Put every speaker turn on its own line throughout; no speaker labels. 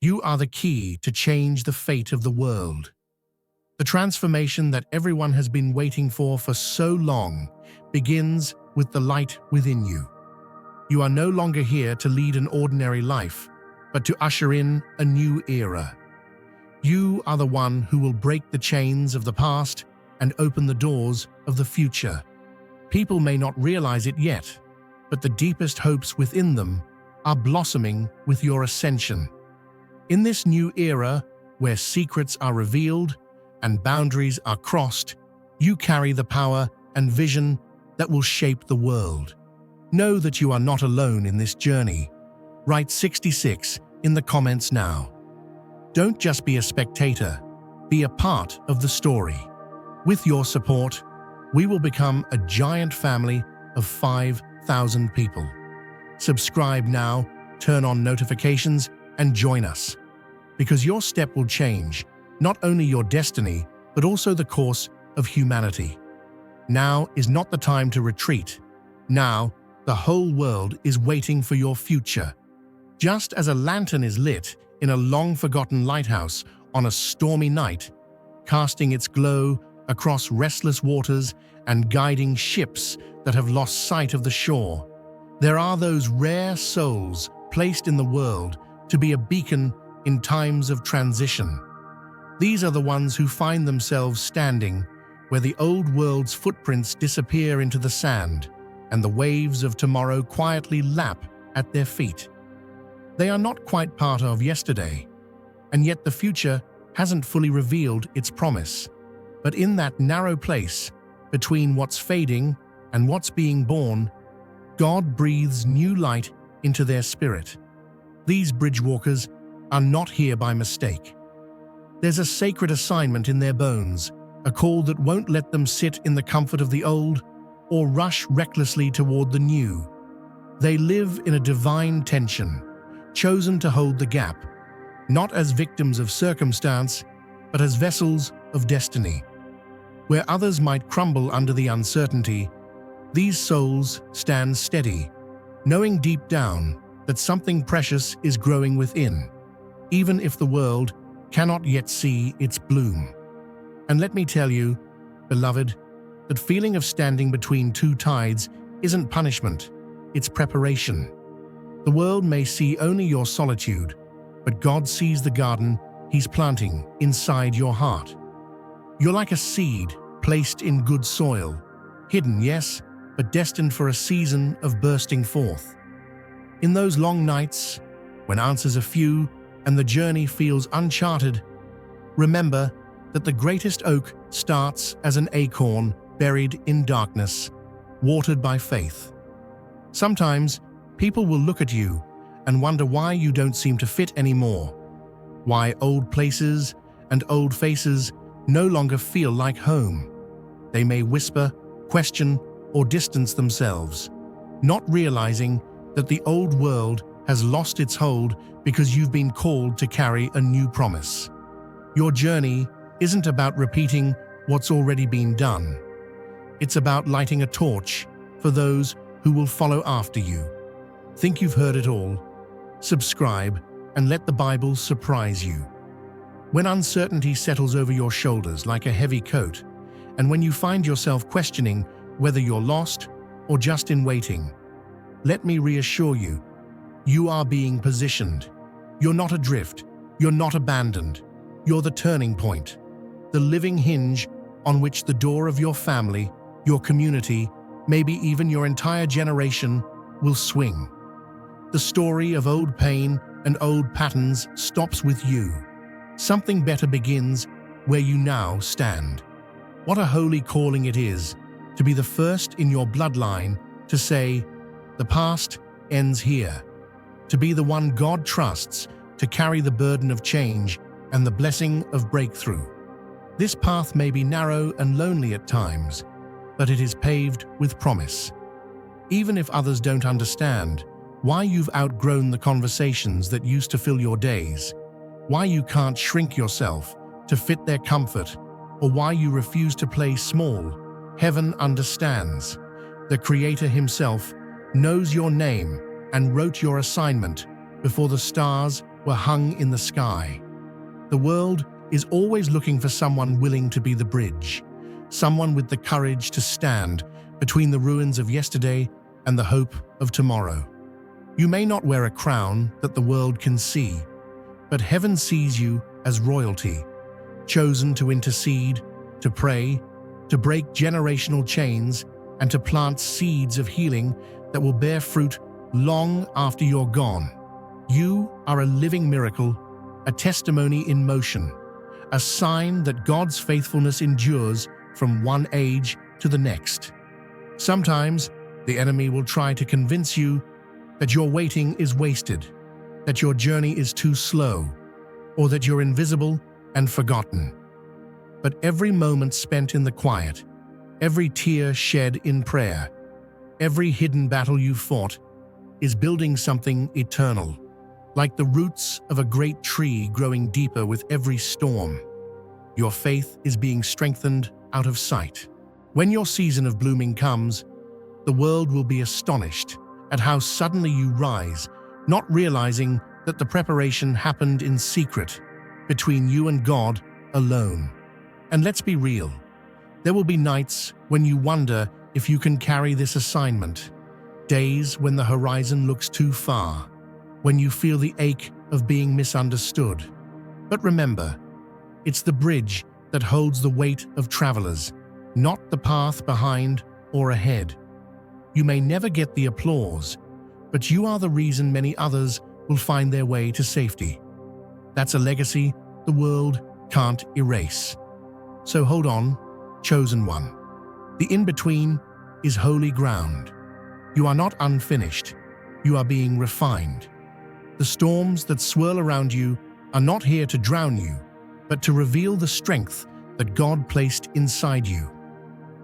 You are the key to change the fate of the world. The transformation that everyone has been waiting for so long begins with the light within you. You are no longer here to lead an ordinary life, but to usher in a new era. You are the one who will break the chains of the past and open the doors of the future. People may not realize it yet, but the deepest hopes within them are blossoming with your ascension. In this new era, where secrets are revealed and boundaries are crossed, you carry the power and vision that will shape the world. Know that you are not alone in this journey. Write 66 in the comments now. Don't just be a spectator, be a part of the story. With your support, we will become a giant family of 5,000 people. Subscribe now, turn on notifications, and join us. Because your step will change not only your destiny, but also the course of humanity. Now is not the time to retreat. Now, the whole world is waiting for your future. Just as a lantern is lit in a long-forgotten lighthouse on a stormy night, casting its glow across restless waters and guiding ships that have lost sight of the shore, there are those rare souls placed in the world to be a beacon in times of transition. These are the ones who find themselves standing where the old world's footprints disappear into the sand and the waves of tomorrow quietly lap at their feet. They are not quite part of yesterday, and yet the future hasn't fully revealed its promise. But in that narrow place, between what's fading and what's being born, God breathes new light into their spirit. These bridgewalkers are not here by mistake. There's a sacred assignment in their bones, a call that won't let them sit in the comfort of the old or rush recklessly toward the new. They live in a divine tension, chosen to hold the gap, not as victims of circumstance, but as vessels of destiny. Where others might crumble under the uncertainty, these souls stand steady, knowing deep down that something precious is growing within, even if the world cannot yet see its bloom. And let me tell you, beloved, that feeling of standing between two tides isn't punishment, it's preparation. The world may see only your solitude, but God sees the garden He's planting inside your heart. You're like a seed placed in good soil, hidden, yes, but destined for a season of bursting forth. In those long nights, when answers are few and the journey feels uncharted, remember that the greatest oak starts as an acorn buried in darkness, watered by faith. Sometimes, people will look at you and wonder why you don't seem to fit anymore, why old places and old faces no longer feel like home. They may whisper, question, or distance themselves, not realizing that the old world has lost its hold because you've been called to carry a new promise. Your journey isn't about repeating what's already been done. It's about lighting a torch for those who will follow after you. Think you've heard it all? Subscribe and let the Bible surprise you. When uncertainty settles over your shoulders like a heavy coat, and when you find yourself questioning whether you're lost or just in waiting, let me reassure you, you are being positioned. You're not adrift, you're not abandoned, you're the turning point, the living hinge on which the door of your family, your community, maybe even your entire generation will swing. The story of old pain and old patterns stops with you. Something better begins where you now stand. What a holy calling it is to be the first in your bloodline to say, the past ends here. To be the one God trusts to carry the burden of change and the blessing of breakthrough. This path may be narrow and lonely at times, but it is paved with promise. Even if others don't understand why you've outgrown the conversations that used to fill your days, why you can't shrink yourself to fit their comfort, or why you refuse to play small, heaven understands. The Creator Himself knows your name and wrote your assignment before the stars were hung in the sky. The world is always looking for someone willing to be the bridge, someone with the courage to stand between the ruins of yesterday and the hope of tomorrow. You may not wear a crown that the world can see, but heaven sees you as royalty, chosen to intercede, to pray, to break generational chains, and to plant seeds of healing that will bear fruit long after you're gone. You are a living miracle, a testimony in motion, a sign that God's faithfulness endures from one age to the next. Sometimes, the enemy will try to convince you that your waiting is wasted, that your journey is too slow, or that you're invisible and forgotten. But every moment spent in the quiet, every tear shed in prayer, every hidden battle you fought is building something eternal, like the roots of a great tree growing deeper with every storm. Your faith is being strengthened out of sight. When your season of blooming comes, the world will be astonished at how suddenly you rise, not realizing that the preparation happened in secret, between you and God alone. And let's be real, there will be nights when you wonder if you can carry this assignment, days when the horizon looks too far, when you feel the ache of being misunderstood. But remember, it's the bridge that holds the weight of travelers, not the path behind or ahead. You may never get the applause, but you are the reason many others will find their way to safety. That's a legacy the world can't erase. So hold on, chosen one. The in-between is holy ground. You are not unfinished. You are being refined. The storms that swirl around you are not here to drown you, but to reveal the strength that God placed inside you.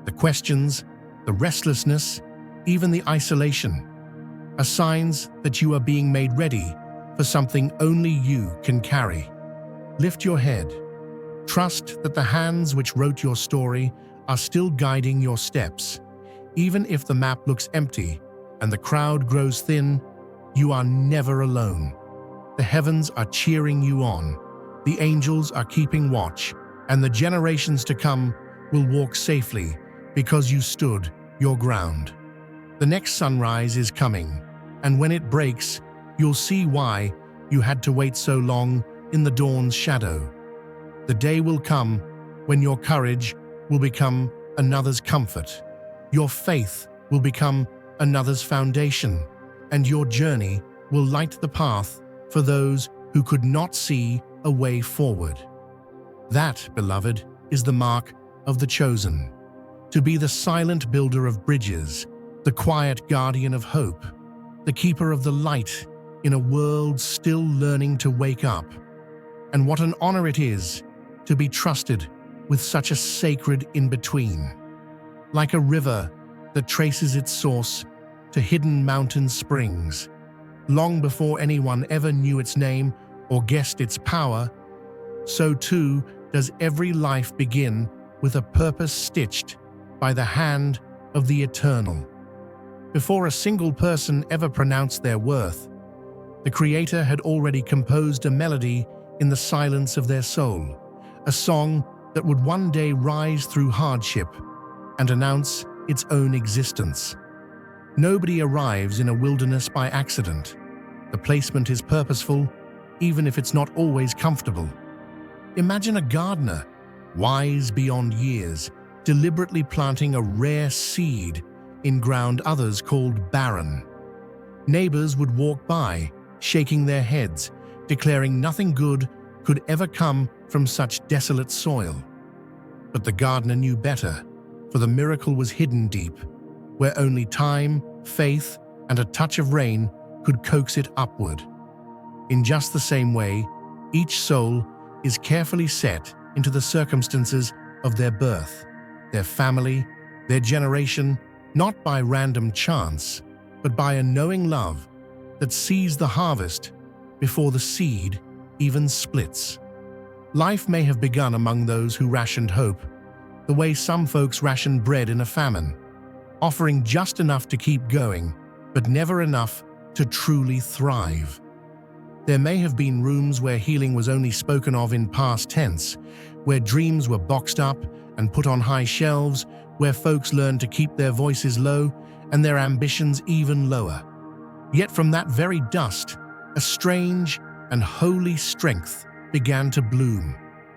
The questions, the restlessness, even the isolation, are signs that you are being made ready for something only you can carry. Lift your head. Trust that the hands which wrote your story are still guiding your steps. Even if the map looks empty and the crowd grows thin, you are never alone. The heavens are cheering you on, the angels are keeping watch, and the generations to come will walk safely because you stood your ground. The next sunrise is coming, and when it breaks, you'll see why you had to wait so long in the dawn's shadow. The day will come when your courage will become another's comfort, your faith will become another's foundation, and your journey will light the path for those who could not see a way forward. That, beloved, is the mark of the chosen. To be the silent builder of bridges, the quiet guardian of hope, the keeper of the light in a world still learning to wake up. And what an honor it is to be trusted with such a sacred in-between. Like a river that traces its source to hidden mountain springs, long before anyone ever knew its name or guessed its power, so too does every life begin with a purpose stitched by the hand of the eternal. Before a single person ever pronounced their worth, the Creator had already composed a melody in the silence of their soul, a song that would one day rise through hardship and announce its own existence. Nobody arrives in a wilderness by accident. The placement is purposeful, even if it's not always comfortable. Imagine a gardener, wise beyond years, deliberately planting a rare seed in ground others called barren. Neighbors would walk by, shaking their heads, declaring nothing good could ever come from such desolate soil. But the gardener knew better, for the miracle was hidden deep, where only time, faith, and a touch of rain could coax it upward. In just the same way, each soul is carefully set into the circumstances of their birth, their family, their generation, not by random chance, but by a knowing love that sees the harvest before the seed even splits. Life may have begun among those who rationed hope, the way some folks ration bread in a famine, offering just enough to keep going, but never enough to truly thrive. There may have been rooms where healing was only spoken of in past tense, where dreams were boxed up and put on high shelves, where folks learned to keep their voices low and their ambitions even lower. Yet from that very dust, a strange and holy strength began to bloom,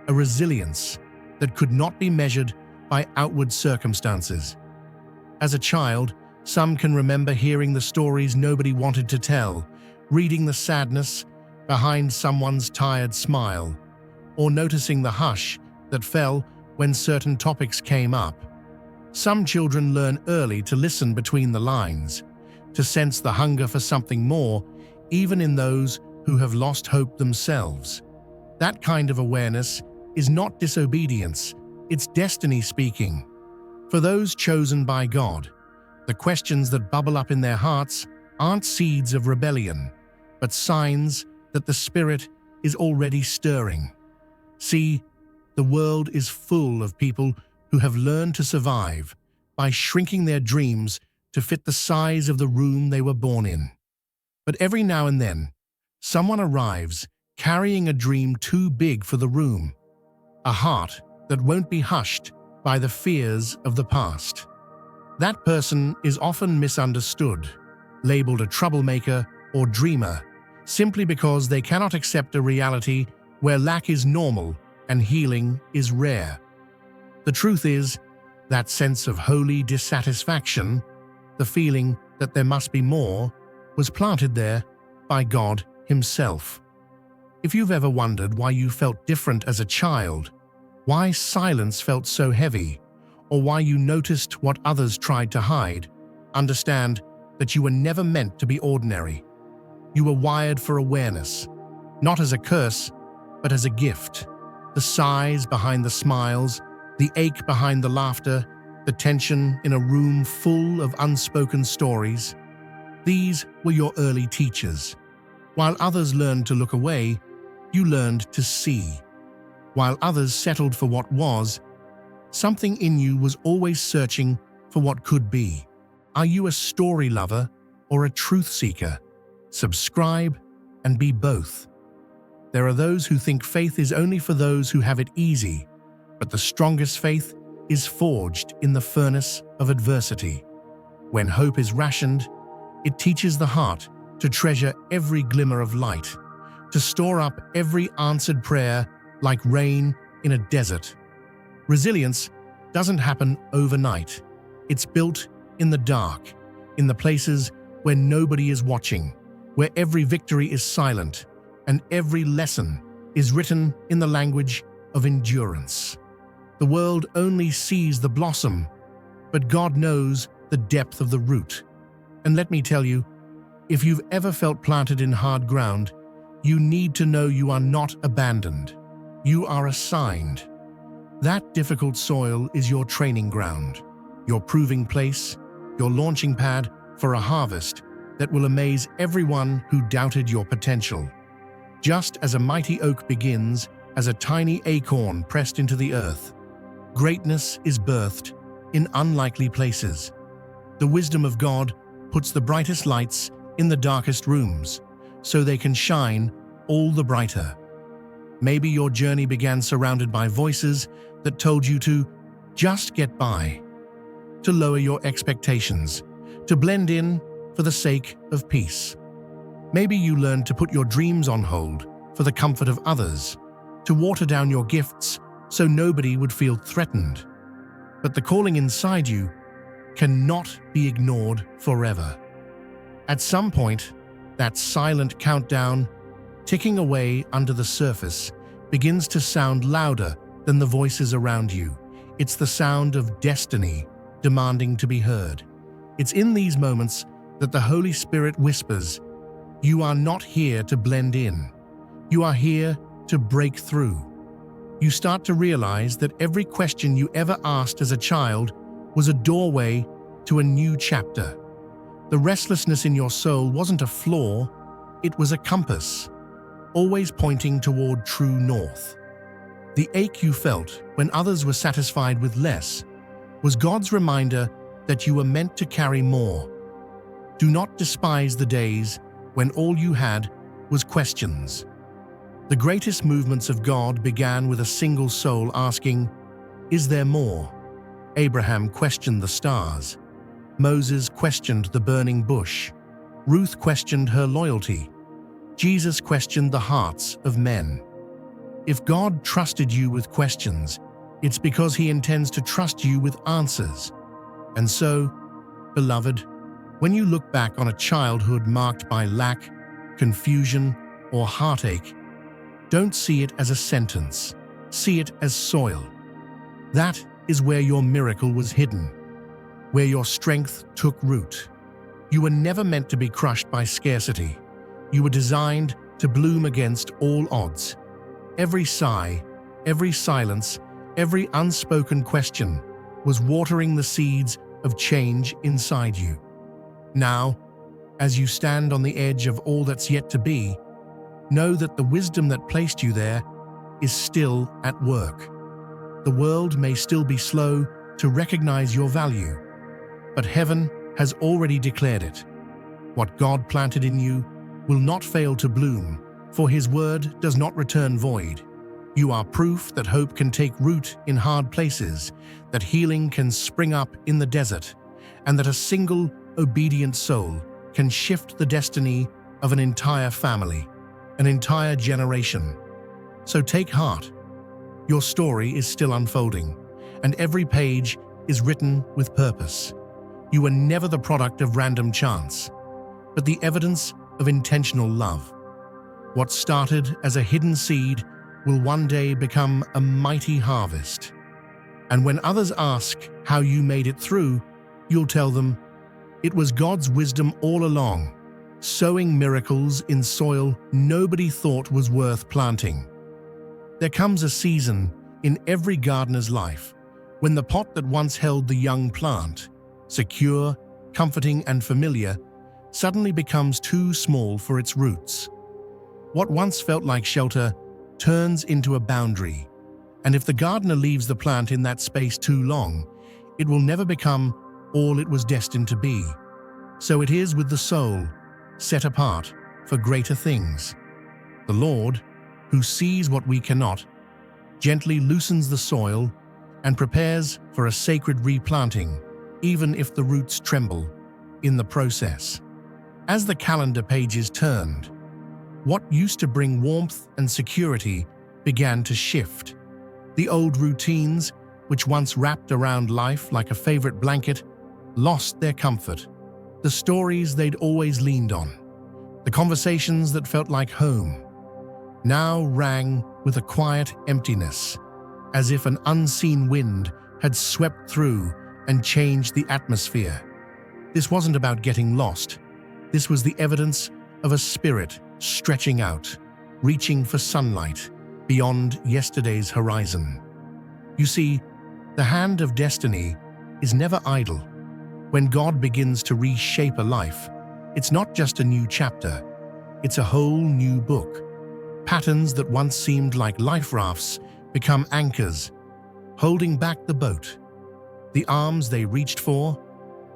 a resilience that could not be measured by outward circumstances. As a child, some can remember hearing the stories nobody wanted to tell, reading the sadness behind someone's tired smile, or noticing the hush that fell when certain topics came up. Some children learn early to listen between the lines, to sense the hunger for something more, even in those who have lost hope themselves. That kind of awareness is not disobedience, it's destiny speaking. For those chosen by God, the questions that bubble up in their hearts aren't seeds of rebellion, but signs that the Spirit is already stirring. See, the world is full of people who have learned to survive by shrinking their dreams to fit the size of the room they were born in. But every now and then, someone arrives carrying a dream too big for the room, a heart that won't be hushed by the fears of the past. That person is often misunderstood, labeled a troublemaker or dreamer, simply because they cannot accept a reality where lack is normal and healing is rare. The truth is, that sense of holy dissatisfaction, the feeling that there must be more, was planted there by God Himself. If you've ever wondered why you felt different as a child, why silence felt so heavy, or why you noticed what others tried to hide, understand that you were never meant to be ordinary. You were wired for awareness, not as a curse, but as a gift. The sighs behind the smiles, the ache behind the laughter, the tension in a room full of unspoken stories. These were your early teachers. While others learned to look away, you learned to see. While others settled for what was, something in you was always searching for what could be. Are you a story lover or a truth seeker? Subscribe and be both. There are those who think faith is only for those who have it easy, but the strongest faith is forged in the furnace of adversity. When hope is rationed, it teaches the heart to treasure every glimmer of light, to store up every answered prayer like rain in a desert. Resilience doesn't happen overnight. It's built in the dark, in the places where nobody is watching, where every victory is silent and every lesson is written in the language of endurance. The world only sees the blossom, but God knows the depth of the root. And let me tell you, if you've ever felt planted in hard ground, you need to know you are not abandoned. You are assigned. That difficult soil is your training ground, your proving place, your launching pad for a harvest that will amaze everyone who doubted your potential. Just as a mighty oak begins as a tiny acorn pressed into the earth, greatness is birthed in unlikely places. The wisdom of God puts the brightest lights in the darkest rooms, so they can shine all the brighter. Maybe your journey began surrounded by voices that told you to just get by, to lower your expectations, to blend in for the sake of peace. Maybe you learned to put your dreams on hold for the comfort of others, to water down your gifts so nobody would feel threatened. But the calling inside you cannot be ignored forever. At some point, that silent countdown, ticking away under the surface, begins to sound louder than the voices around you. It's the sound of destiny demanding to be heard. It's in these moments that the Holy Spirit whispers, "You are not here to blend in. You are here to break through." You start to realize that every question you ever asked as a child was a doorway to a new chapter. The restlessness in your soul wasn't a flaw, it was a compass, always pointing toward true north. The ache you felt when others were satisfied with less was God's reminder that you were meant to carry more. Do not despise the days when all you had was questions. The greatest movements of God began with a single soul asking, "Is there more?" Abraham questioned the stars. Moses questioned the burning bush. Ruth questioned her loyalty. Jesus questioned the hearts of men. If God trusted you with questions, it's because He intends to trust you with answers. And so, beloved, when you look back on a childhood marked by lack, confusion, or heartache, don't see it as a sentence. See it as soil. That is where your miracle was hidden, where your strength took root. You were never meant to be crushed by scarcity. You were designed to bloom against all odds. Every sigh, every silence, every unspoken question was watering the seeds of change inside you. Now, as you stand on the edge of all that's yet to be, know that the wisdom that placed you there is still at work. The world may still be slow to recognize your value, but heaven has already declared it. What God planted in you will not fail to bloom, for His word does not return void. You are proof that hope can take root in hard places, that healing can spring up in the desert, and that a single obedient soul can shift the destiny of an entire family, an entire generation. So take heart. Your story is still unfolding, and every page is written with purpose. You were never the product of random chance, but the evidence of intentional love. What started as a hidden seed will one day become a mighty harvest. And when others ask how you made it through, you'll tell them, it was God's wisdom all along, sowing miracles in soil nobody thought was worth planting. There comes a season in every gardener's life when the pot that once held the young plant, secure, comforting, and familiar, suddenly becomes too small for its roots. What once felt like shelter turns into a boundary, and if the gardener leaves the plant in that space too long, it will never become all it was destined to be. So it is with the soul, set apart for greater things. The Lord, who sees what we cannot, gently loosens the soil and prepares for a sacred replanting, even if the roots tremble in the process. As the calendar pages turned, what used to bring warmth and security began to shift. The old routines, which once wrapped around life like a favorite blanket, lost their comfort. The stories they'd always leaned on, the conversations that felt like home, now rang with a quiet emptiness, as if an unseen wind had swept through and changed the atmosphere. This wasn't about getting lost. This was the evidence of a spirit stretching out, reaching for sunlight beyond yesterday's horizon. You see, the hand of destiny is never idle. When God begins to reshape a life, it's not just a new chapter, it's a whole new book. Patterns that once seemed like life rafts become anchors, holding back the boat. The arms they reached for,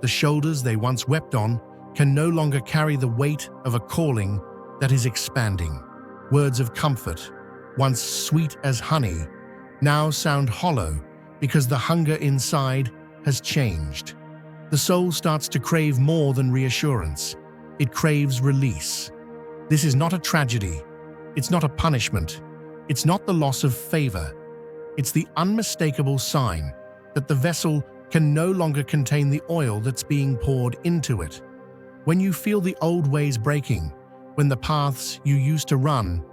the shoulders they once wept on, can no longer carry the weight of a calling that is expanding. Words of comfort, once sweet as honey, now sound hollow because the hunger inside has changed. The soul starts to crave more than reassurance. It craves release. This is not a tragedy. It's not a punishment. It's not the loss of favor. It's the unmistakable sign that the vessel can no longer contain the oil that's being poured into it. When you feel the old ways breaking, when the paths you used to run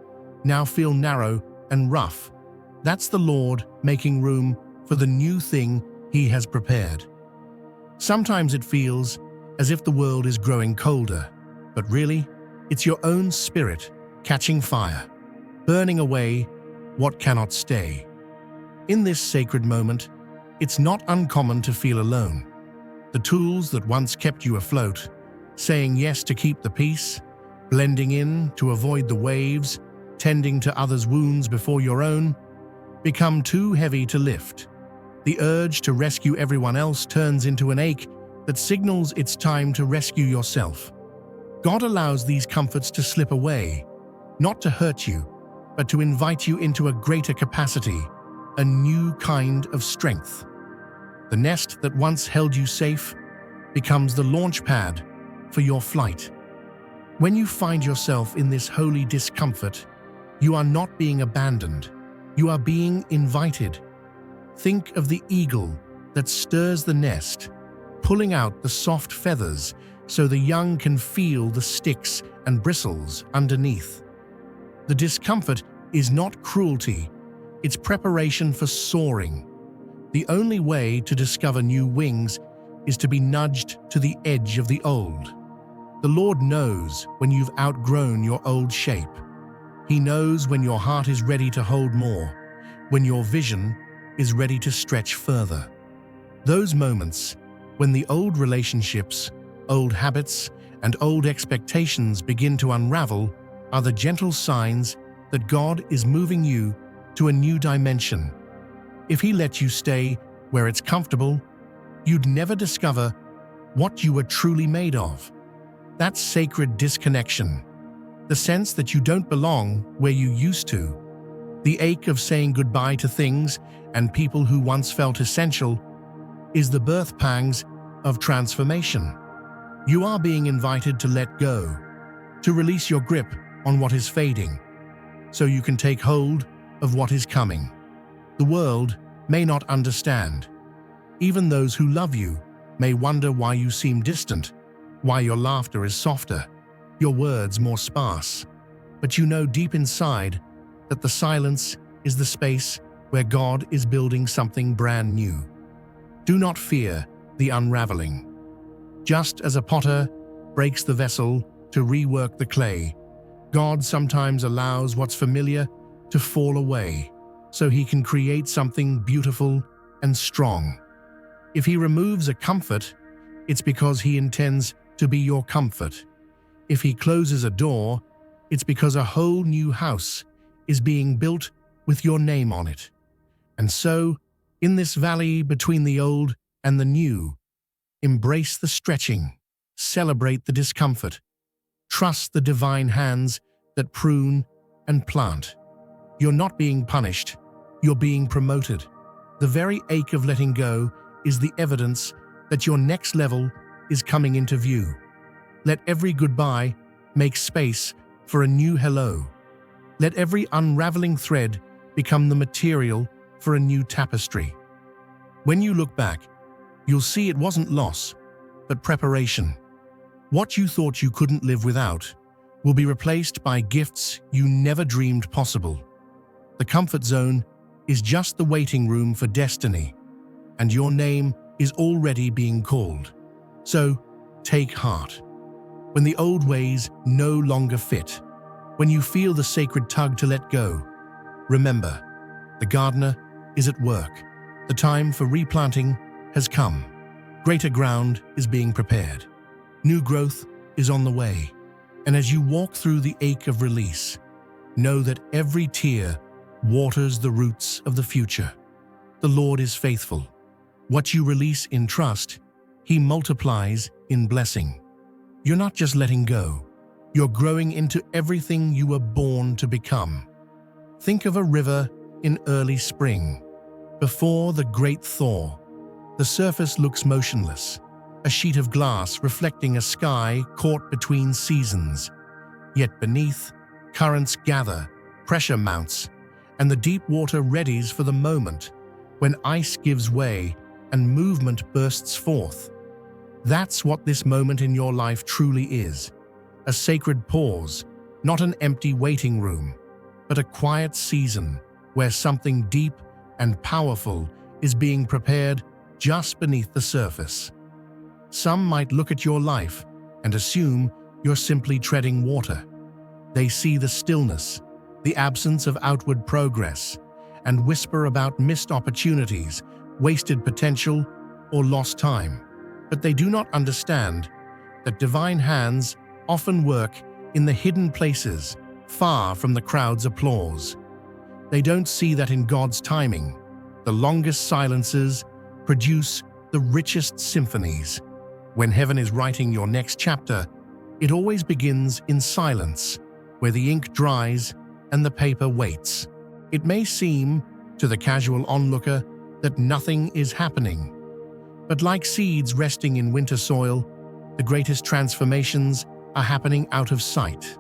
now feel narrow and rough, that's the Lord making room for the new thing He has prepared. Sometimes it feels as if the world is growing colder, but really, it's your own spirit catching fire, burning away what cannot stay. In this sacred moment, it's not uncommon to feel alone. The tools that once kept you afloat, saying yes to keep the peace, blending in to avoid the waves, tending to others' wounds before your own, become too heavy to lift. The urge to rescue everyone else turns into an ache that signals it's time to rescue yourself. God allows these comforts to slip away, not to hurt you, but to invite you into a greater capacity, a new kind of strength. The nest that once held you safe becomes the launch pad for your flight. When you find yourself in this holy discomfort, you are not being abandoned, you are being invited. Think of the eagle that stirs the nest, pulling out the soft feathers so the young can feel the sticks and bristles underneath. The discomfort is not cruelty, it's preparation for soaring. The only way to discover new wings is to be nudged to the edge of the old. The Lord knows when you've outgrown your old shape. He knows when your heart is ready to hold more, when your vision is ready to stretch further. Those moments when the old relationships, old habits, and old expectations begin to unravel are the gentle signs that God is moving you to a new dimension. If He let you stay where it's comfortable, you'd never discover what you were truly made of. That sacred disconnection, the sense that you don't belong where you used to, the ache of saying goodbye to things and people who once felt essential, is the birth pangs of transformation. You are being invited to let go, to release your grip on what is fading, so you can take hold of what is coming. The world may not understand. Even those who love you may wonder why you seem distant, why your laughter is softer, your words more sparse. But you know deep inside that the silence is the space where God is building something brand new. Do not fear the unraveling. Just as a potter breaks the vessel to rework the clay, God sometimes allows what's familiar to fall away so He can create something beautiful and strong. If He removes a comfort, it's because He intends to be your comfort. If He closes a door, it's because a whole new house is being built with your name on it. And so, in this valley between the old and the new, embrace the stretching, celebrate the discomfort, trust the divine hands that prune and plant. You're not being punished, you're being promoted. The very ache of letting go is the evidence that your next level is coming into view. Let every goodbye make space for a new hello. Let every unraveling thread become the material for a new tapestry. When you look back, you'll see it wasn't loss, but preparation. What you thought you couldn't live without will be replaced by gifts you never dreamed possible. The comfort zone is just the waiting room for destiny, and your name is already being called. So, take heart. When the old ways no longer fit, when you feel the sacred tug to let go, remember, the gardener is at work. The time for replanting has come. Greater ground is being prepared. New growth is on the way. And as you walk through the ache of release, know that every tear waters the roots of the future. The Lord is faithful. What you release in trust, He multiplies in blessing. You're not just letting go. You're growing into everything you were born to become. Think of a river in early spring. Before the great thaw, the surface looks motionless, a sheet of glass reflecting a sky caught between seasons. Yet beneath, currents gather, pressure mounts, and the deep water readies for the moment when ice gives way and movement bursts forth. That's what this moment in your life truly is. A sacred pause, not an empty waiting room, but a quiet season where something deep and powerful is being prepared just beneath the surface. Some might look at your life and assume you're simply treading water. They see the stillness, the absence of outward progress, and whisper about missed opportunities, wasted potential, or lost time. But they do not understand that divine hands often work in the hidden places, far from the crowd's applause. They don't see that in God's timing, the longest silences produce the richest symphonies. When heaven is writing your next chapter, it always begins in silence. where the ink dries and the paper waits. It may seem, to the casual onlooker, that nothing is happening. But like seeds resting in winter soil, the greatest transformations are happening out of sight.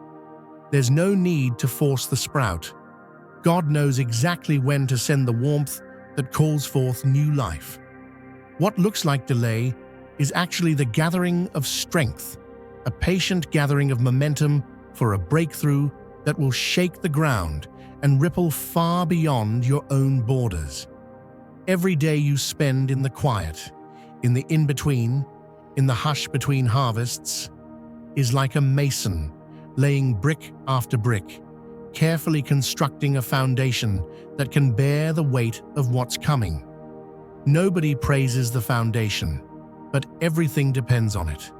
There's no need to force the sprout. God knows exactly when to send the warmth that calls forth new life. What looks like delay is actually the gathering of strength, a patient gathering of momentum for a breakthrough that will shake the ground and ripple far beyond your own borders. Every day you spend in the quiet, in the in-between, in the hush between harvests, is like a mason laying brick after brick, carefully constructing a foundation that can bear the weight of what's coming. Nobody praises the foundation, but everything depends on it.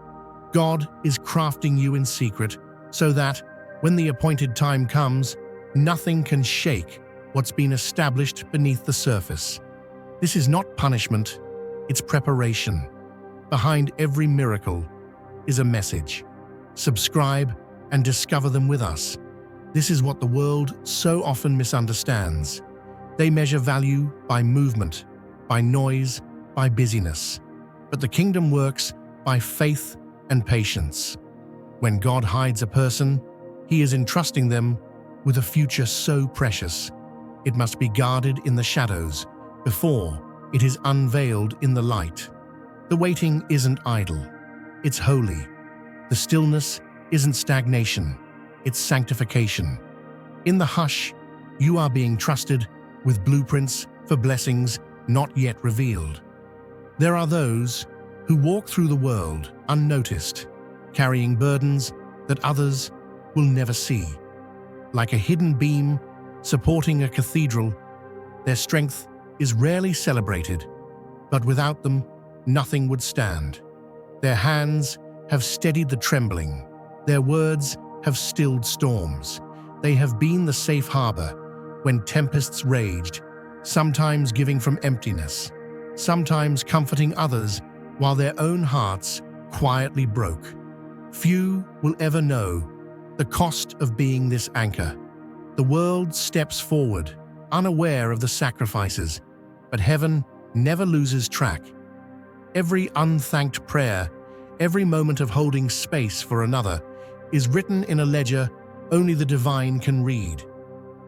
God is crafting you in secret so that, when the appointed time comes, nothing can shake what's been established beneath the surface. This is not punishment, it's preparation. Behind every miracle is a message. Subscribe and discover them with us. This is what the world so often misunderstands. They measure value by movement, by noise, by busyness. But the kingdom works by faith and patience. When God hides a person, He is entrusting them with a future so precious. It must be guarded in the shadows before it is unveiled in the light. The waiting isn't idle, it's holy. The stillness isn't stagnation, it's sanctification. In the hush, you are being trusted with blueprints for blessings not yet revealed. There are those who walk through the world unnoticed, carrying burdens that others will never see. Like a hidden beam supporting a cathedral, their strength is rarely celebrated, but without them, nothing would stand. Their hands have steadied the trembling. Their words have stilled storms. They have been the safe harbor when tempests raged, sometimes giving from emptiness, sometimes comforting others while their own hearts quietly broke. Few will ever know the cost of being this anchor. The world steps forward, unaware of the sacrifices, but heaven never loses track. Every unthanked prayer, every moment of holding space for another, is written in a ledger only the divine can read.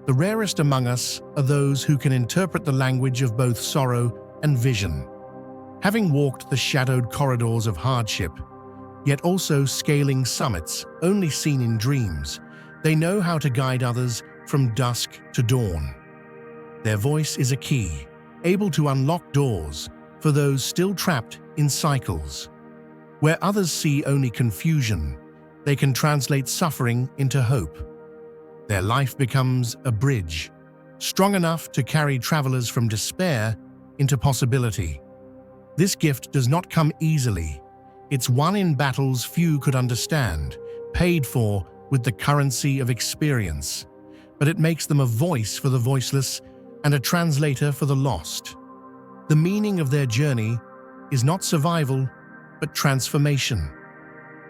The rarest among us are those who can interpret the language of both sorrow and vision. Having walked the shadowed corridors of hardship, yet also scaling summits only seen in dreams, they know how to guide others from dusk to dawn. Their voice is a key, able to unlock doors for those still trapped in cycles. Where others see only confusion, they can translate suffering into hope. Their life becomes a bridge, strong enough to carry travelers from despair into possibility. This gift does not come easily. It's won in battles few could understand, paid for with the currency of experience. But it makes them a voice for the voiceless and a translator for the lost. The meaning of their journey is not survival, but transformation.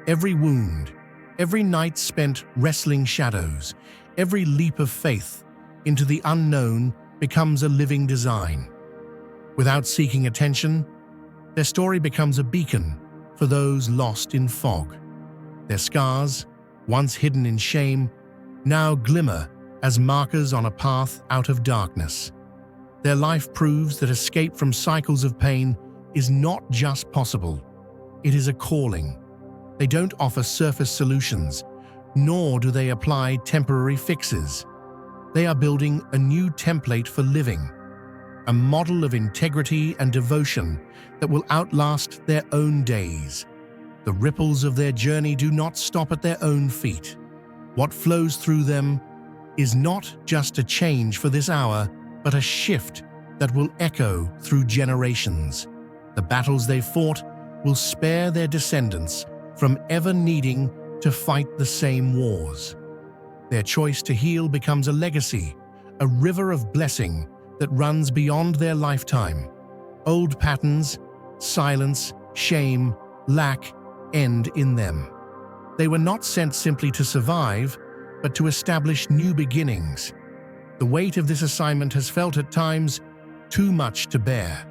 Every wound, every night spent wrestling shadows, every leap of faith into the unknown becomes a living design. Without seeking attention, their story becomes a beacon for those lost in fog. Their scars, once hidden in shame, now glimmer as markers on a path out of darkness. Their life proves that escape from cycles of pain is not just possible, it is a calling. They don't offer surface solutions, nor do they apply temporary fixes. They are building a new template for living, a model of integrity and devotion that will outlast their own days. The ripples of their journey do not stop at their own feet. What flows through them is not just a change for this hour, but a shift that will echo through generations. The battles they fought will spare their descendants from ever needing to fight the same wars. Their choice to heal becomes a legacy, a river of blessing that runs beyond their lifetime. Old patterns, silence, shame, lack, end in them. They were not sent simply to survive, but to establish new beginnings. The weight of this assignment has felt at times too much to bear,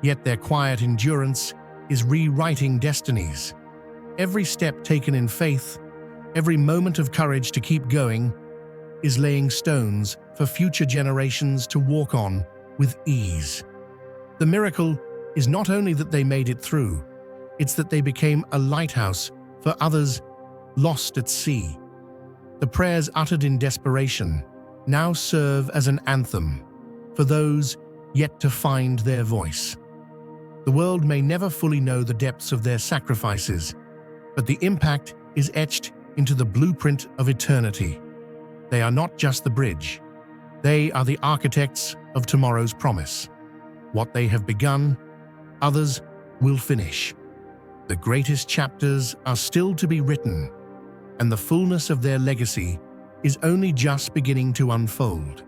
yet their quiet endurance is rewriting destinies. Every step taken in faith, every moment of courage to keep going, is laying stones for future generations to walk on with ease. The miracle is not only that they made it through, it's that they became a lighthouse for others lost at sea. The prayers uttered in desperation now serve as an anthem for those yet to find their voice. The world may never fully know the depths of their sacrifices, but the impact is etched into the blueprint of eternity. They are not just the bridge. They are the architects of tomorrow's promise. What they have begun, others will finish. The greatest chapters are still to be written, and the fullness of their legacy is only just beginning to unfold.